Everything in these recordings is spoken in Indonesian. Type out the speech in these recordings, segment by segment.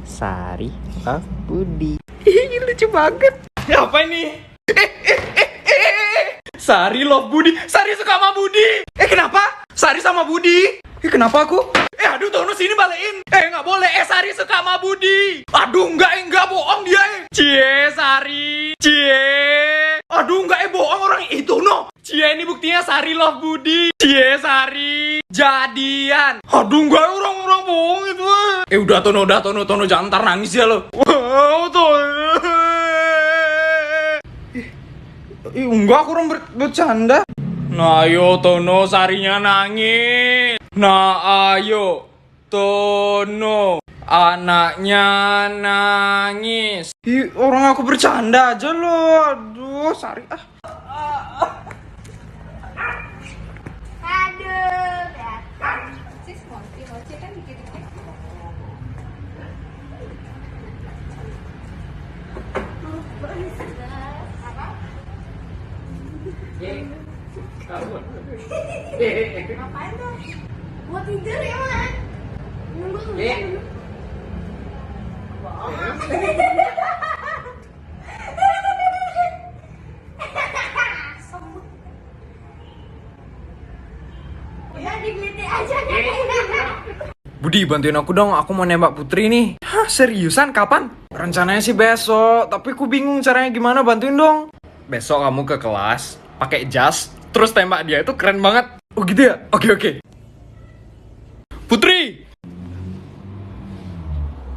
Sari Love Budi. Ih, lucu banget. Apa ini? Sari Love Budi. Sari suka sama Budi. Kenapa? Sari sama Budi. Kenapa aku? Aduh, Tono sini balikin. Nggak boleh. Sari suka sama Budi. Aduh, enggak bohong dia. Cie, Sari. Cie. Aduh, enggak bohong orang itu, no. Cie, ini buktinya Sari Love Budi. Cie, Sari. Jadian. Aduh, enggak orang bohong itu. Udah Tono, jangan ntar nangis ya lo. Wow, Tono. Enggak, aku orang bercanda. Nah, ayo Tono, Sarinya nangis. Nah, ayo Tono, anaknya nangis. Orang aku bercanda aja loh. Aduh, Sari Aduh, datang. Sis, mochi kan dikit-dikit. Ngapain tuh? Mau tidur ya, Man? Nunggu dulu. Udah digelitik aja Budi, bantuin aku dong, aku mau nembak Putri nih. Hah, seriusan? Kapan? Rencananya sih besok, tapi aku bingung caranya gimana, bantuin dong. Besok kamu ke kelas, pakai jas, terus tembak dia, itu keren banget. Oh gitu ya? Oke. Putri!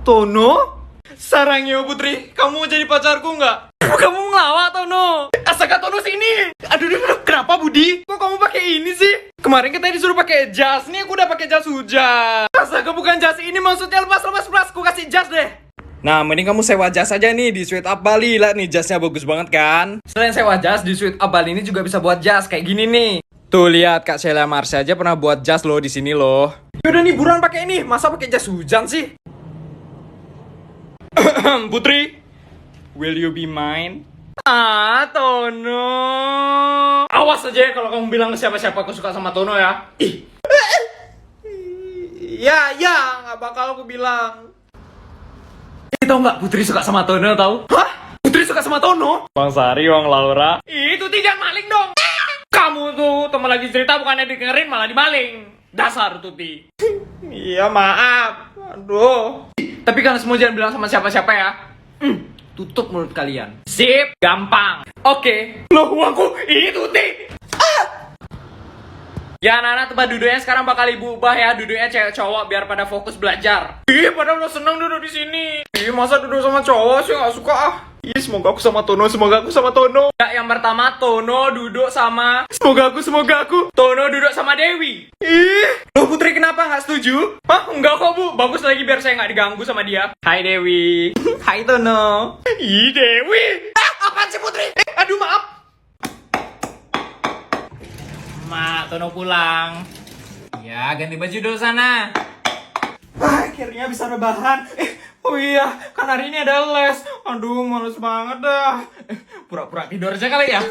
Tono? Sarangnya Putri, kamu mau jadi pacarku nggak? Kamu ngelawak, Tono. Astaga, Tono sini. Aduh, kenapa Budi? Kok kamu pakai ini sih? Kemarin kita disuruh pakai jas, nih aku udah pakai jas hujan. Astaga, bukan jas ini, maksudnya lepas, aku kasih jas deh. Nah, mending kamu sewa jas aja nih di Sweet Up Bali. Lihat nih, jasnya bagus banget kan? Selain sewa jas, di Sweet Up Bali ini juga bisa buat jas kayak gini nih. Tuh, lihat Kak Sheila Marsha aja pernah buat jas loh di sini loh. Yaudah nih, buruan pakai ini. Masa pakai jas hujan sih? Putri, will you be mine? Tono. Awas aja ya kalau kamu bilang ke siapa-siapa aku suka sama Tono ya. Ya, nggak bakal aku bilang. Tau nggak, Putri suka sama Tono tau? Hah? Putri suka sama Tono? Bang Sari, Bang Laura. Itu tidak maling dong. Kamu tuh teman lagi cerita bukannya dengerin malah dimaling. Dasar Tuti. Iya, maaf. Aduh. Tapi kalian semua jangan bilang sama siapa-siapa ya. Tutup mulut kalian. Sip, gampang. Oke. Loh, uangku. Tuti. Ya anak-anak, tempat duduknya sekarang bakal ibu ubah ya. Duduknya cewek cowok biar pada fokus belajar. Padahal udah seneng duduk di sini. Masa duduk sama cowok sih, gak suka ah. Semoga aku sama Tono. Ya, yang pertama Tono duduk sama. Semoga aku. Tono duduk sama Dewi. Loh, Putri kenapa gak setuju? Hah? Enggak kok, Bu. Bagus lagi biar saya gak diganggu sama dia. Hai Dewi. Hai Tono. Dewi. Apaan sih Putri? Aduh, maaf. Mak, Tono pulang. Ya, ganti baju dulu sana. Akhirnya bisa rebahan. Oh iya, kan hari ini ada les. Aduh, males banget dah. Pura-pura tidur aja kali ya.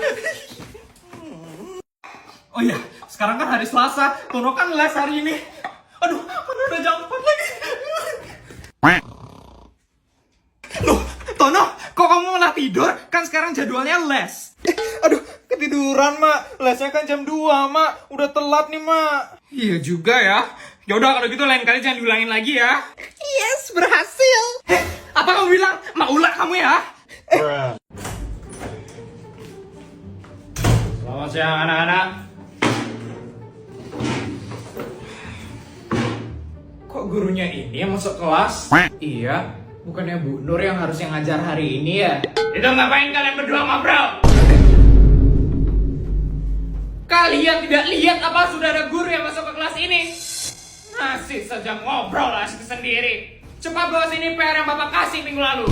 Oh iya, sekarang kan hari Selasa. Tono kan les hari ini. Aduh, udah jam 4 lagi. Loh, Tono, kok kamu malah tidur? Kan sekarang jadwalnya les. Aduh, ketiduran, Mak. Lesnya kan jam 2, Mak. Udah telat nih, Mak. Iya juga ya. Yaudah, kalau gitu lain kali jangan diulangin lagi ya. Yes, berhasil. Apa kamu bilang? Mak ulat kamu ya? Selamat siang, anak-anak. Kok gurunya ini yang masuk kelas? Iya, bukannya Bu Nur yang harusnya ngajar hari ini ya? Itu ngapain kalian berdua ngobrol? Kalian tidak lihat apa sudah ada guru yang masuk ke kelas ini? Masih saja ngobrol asik sendiri. Cepat bawa sini PR yang Bapak kasih minggu lalu.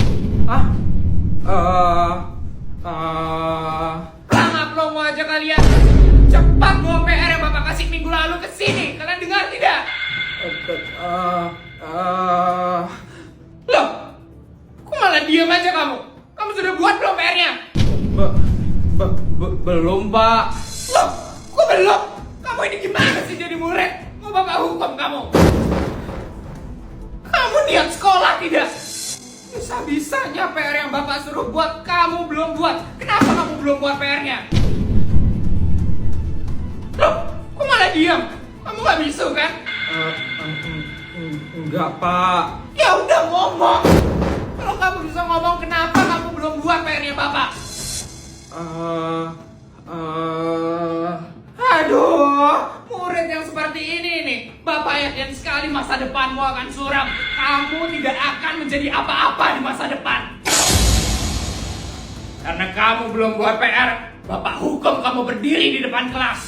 Langap lomo aja kalian. Cepat bawa PR yang Bapak kasih minggu lalu ke sini. Kalian dengar tidak? Loh, kok malah diam aja kamu? Kamu sudah buat belum PR-nya? Belum, Pak. Loh, kok belum? Kamu ini gimana sih jadi murid? Mau Bapak hukum kamu? tidak? Bisa-bisanya PR yang Bapak suruh buat kamu belum buat. Kenapa kamu belum buat PR-nya? Loh, kok malah diam? Kamu gak bisu kan? Enggak, Pak. Ya udah ngomong. Kalau kamu bisa ngomong, kenapa kamu belum buat PR-nya Bapak? Aduh, murid yang seperti ini nih, Bapak yakin sekali masa depanmu akan suram. Kamu tidak akan menjadi apa-apa di masa depan. Karena kamu belum buat PR, Bapak hukum kamu berdiri di depan kelas.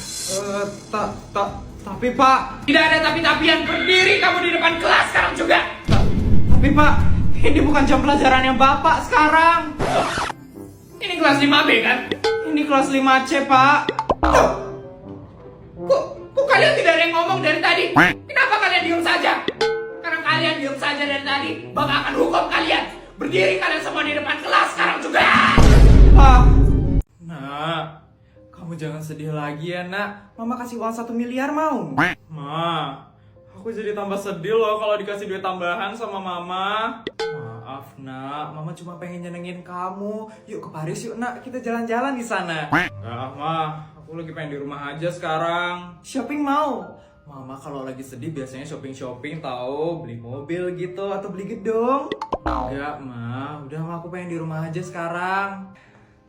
Tapi Pak. Tidak ada tapi-tapian, berdiri kamu di depan kelas sekarang juga. Tapi Pak, ini bukan jam pelajarannya Bapak sekarang. Ini kelas 5B kan? Ini kelas 5C, Pak. Kok kalian tidak ada yang ngomong dari tadi? Kenapa kalian diam saja? Karena kalian diam saja dari tadi, Bapak akan hukum kalian. Berdiri kalian semua di depan kelas sekarang juga. Pak. Nak, kamu jangan sedih lagi ya, Nak. Mama kasih uang 1 miliar mau? Ma, aku jadi tambah sedih loh kalau dikasih duit tambahan sama Mama. Maaf, Nak. Mama cuma pengen nyenengin kamu. Yuk ke Paris yuk, Nak. Kita jalan-jalan di sana. Enggak, Ma. Aku lagi pengen di rumah aja sekarang. Shopping mau? Mama kalau lagi sedih biasanya shopping-shopping tahu, beli mobil gitu atau beli gedung. Enggak, Ma. Udah, Ma, aku pengen di rumah aja sekarang.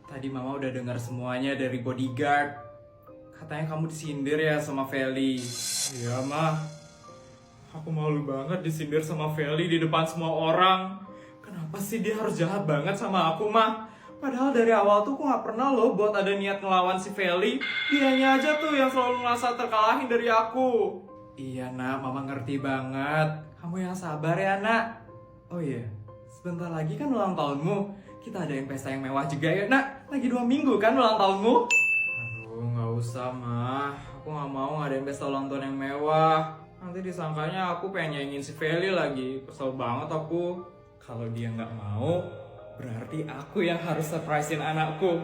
Tadi Mama udah dengar semuanya dari bodyguard. Katanya kamu disindir ya sama Feli. Iya, Ma. Aku malu banget disindir sama Feli di depan semua orang. Kenapa sih dia harus jahat banget sama aku, Ma? Padahal dari awal tuh aku gak pernah loh buat ada niat ngelawan si Feli. Dianya aja tuh yang selalu ngerasa terkalahin dari aku. Iya, Nak, Mama ngerti banget. Kamu yang sabar ya, Nak. Oh iya, sebentar lagi kan ulang tahunmu. Kita adain pesta yang mewah juga ya, Nak. Lagi 2 minggu kan ulang tahunmu. Aduh, gak usah, Ma. Aku gak mau ngadain pesta ulang tahun yang mewah. Nanti disangkanya aku pengen nyanyiin si Feli lagi. Kesel banget aku. Kalau dia nggak mau, berarti aku yang harus surprisein anakku.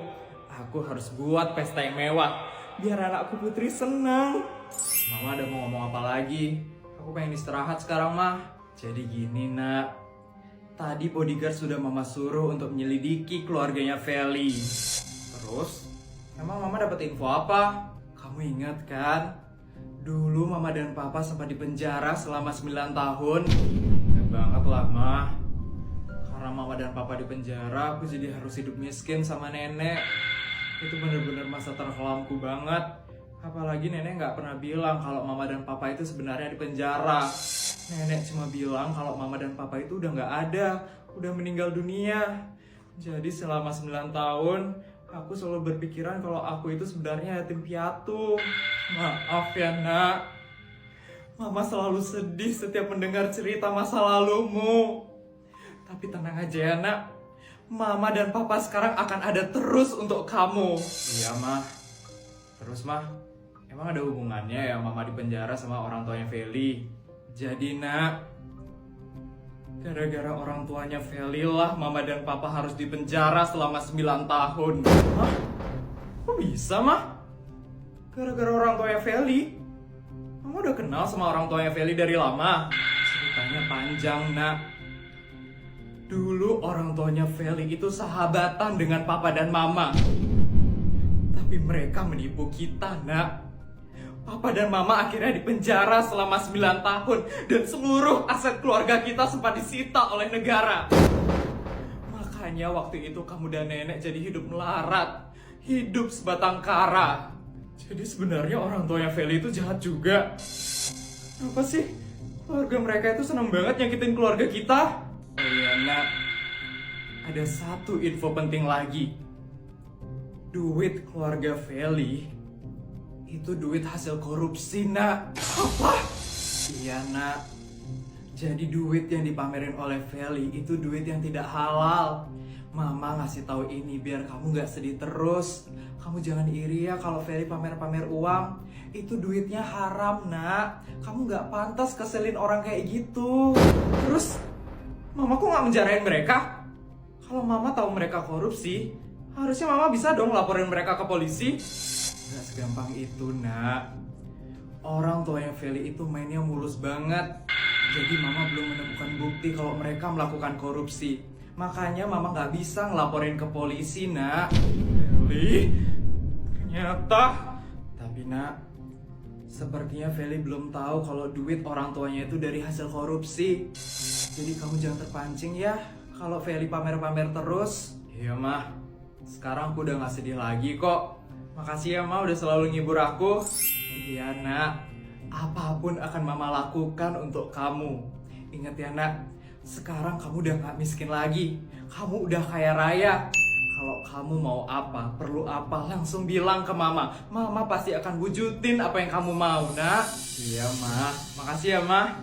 Aku harus buat pesta yang mewah, biar anakku Putri senang. Mama ada mau ngomong apa lagi? Aku pengen istirahat sekarang, Mah. Jadi gini, Nak. Tadi bodyguard sudah Mama suruh untuk menyelidiki keluarganya Feli. Terus, emang Mama dapat info apa? Kamu ingat kan? Dulu Mama dan Papa sempat dipenjara selama 9 tahun. Ingat banget lah, Ma. Karena Mama dan Papa di penjara, aku jadi harus hidup miskin sama nenek. Itu bener-bener masa terkelamku banget. Apalagi nenek nggak pernah bilang kalau Mama dan Papa itu sebenarnya di penjara. Nenek cuma bilang kalau Mama dan Papa itu udah nggak ada, udah meninggal dunia. Jadi selama 9 tahun, aku selalu berpikiran kalau aku itu sebenarnya yatim piatu. Maaf ya, Nak. Mama selalu sedih setiap mendengar cerita masa lalumu. Tapi tenang aja ya, Nak. Mama dan Papa sekarang akan ada terus untuk kamu. Iya, Ma. Terus, Ma, emang ada hubungannya ya Mama di penjara sama orang tuanya Feli? Jadi, Nak, gara-gara orang tuanya Feli lah Mama dan Papa harus di penjara selama 9 tahun. Hah? Kok bisa, Ma? Gara-gara orang tuanya Feli? Mama udah kenal sama orang tuanya Feli dari lama. Ceritanya panjang, Nak. Dulu orang tuanya Feli itu sahabatan dengan Papa dan Mama. Tapi mereka menipu kita, Nak. Papa dan Mama akhirnya dipenjara selama 9 tahun. Dan seluruh aset keluarga kita sempat disita oleh negara. Makanya waktu itu kamu dan nenek jadi hidup melarat. Hidup sebatang kara. Jadi sebenarnya orang tuanya Feli itu jahat juga. Apa sih? Keluarga mereka itu senang banget nyakitin keluarga kita. Oh iya, Nak. Ada satu info penting lagi. Duit keluarga Feli itu duit hasil korupsi, Nak. Apa? Iya, Nak. Jadi duit yang dipamerin oleh Feli itu duit yang tidak halal. Mama ngasih tahu ini biar kamu gak sedih terus. Kamu jangan iri ya kalau Feli pamer-pamer uang. Itu duitnya haram, Nak. Kamu gak pantas keselin orang kayak gitu. Terus Mama kok gak menjarain mereka? Kalau Mama tahu mereka korupsi, harusnya Mama bisa dong laporin mereka ke polisi. Gak segampang itu, Nak. Orang tuanya Feli itu mainnya mulus banget. Jadi mama belum menemukan bukti kalau mereka melakukan korupsi. Makanya mama nggak bisa ngelaporin ke polisi, nak. Feli, ternyata. Tapi nak, sepertinya Feli belum tahu kalau duit orang tuanya itu dari hasil korupsi. Jadi kamu jangan terpancing ya kalau Feli pamer-pamer terus. Iya mah, sekarang aku udah gak sedih lagi kok. Makasih ya mah udah selalu ngibur aku. Iya nak, apapun akan mama lakukan untuk kamu. Ingat ya nak, sekarang kamu udah gak miskin lagi. Kamu udah kaya raya. Kalau kamu mau apa, perlu apa, langsung bilang ke mama. Mama pasti akan wujudin apa yang kamu mau, nak. Iya, mah. Makasih ya, mah.